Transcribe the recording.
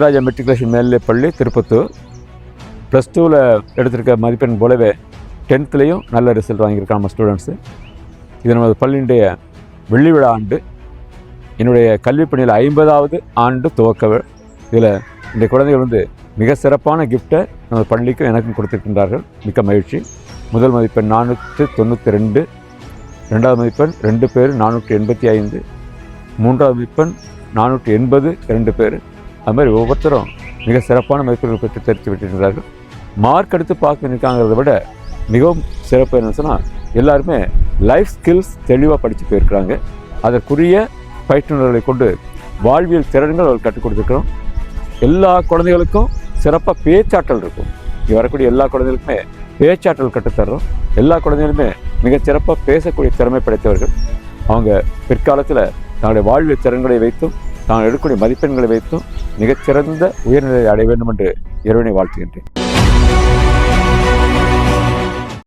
ராஜா matriculation மேல்நிலைப் பள்ளி திருப்பத்தூர். +2ல் எடுத்திருக்க மதிப்பெண் போலவே 10த்லேயும் நல்ல ரிசல்ட் வாங்கியிருக்காங்க நம்ம ஸ்டூடெண்ட்ஸு. இது நமது பள்ளியினுடைய வெள்ளி விழா ஆண்டு. என்னுடைய கல்விப் பணியில் 50வது ஆண்டு துவக்க. இதில் இந்த குழந்தைகள் மிக சிறப்பான கிஃப்டை நமது பள்ளிக்கும் எனக்கும் கொடுத்துருக்கின்றார்கள். மிக்க மகிழ்ச்சி. முதல் மதிப்பெண் 492, 2வது மதிப்பெண் 2 பேர் 485, 3வது மதிப்பெண் 480 2 பேர். அது மாதிரி ஒவ்வொருத்தரும் மிக சிறப்பான மதிப்பெண்கள் பெற்று தெரிவித்து விட்டிருக்கிறார்கள். மார்க் எடுத்து பார்த்துருக்காங்கிறத விட மிகவும் சிறப்பு என்னன்னு சொன்னால், எல்லாருமே லைஃப் ஸ்கில்ஸ் தெளிவாக படித்து போயிருக்கிறாங்க. அதற்குரிய பயிற்றுனர்களை கொண்டு வாழ்வியல் திறன்கள் அவர்கள் கற்றுக் கொடுத்துருக்கிறோம். எல்லா குழந்தைகளுக்கும் சிறப்பாக பேச்சாற்றல் இருக்கும். இங்கே வரக்கூடிய எல்லா குழந்தைகளுக்குமே பேச்சாற்றல் கற்றுத்தர்றோம். எல்லா குழந்தைகளுமே மிகச்சிறப்பாக பேசக்கூடிய திறமை படைத்தவர்கள். அவங்க பிற்காலத்தில் தங்களுடைய வாழ்வியல் திறன்களை வைத்தும் தாங்கள் எடுக்கக்கூடிய மதிப்பெண்களை வைத்தும் மிகச்சிறந்த உயர்நிலையை அடைய வேண்டும் என்று இறைவனை வாழ்த்துகின்றேன்.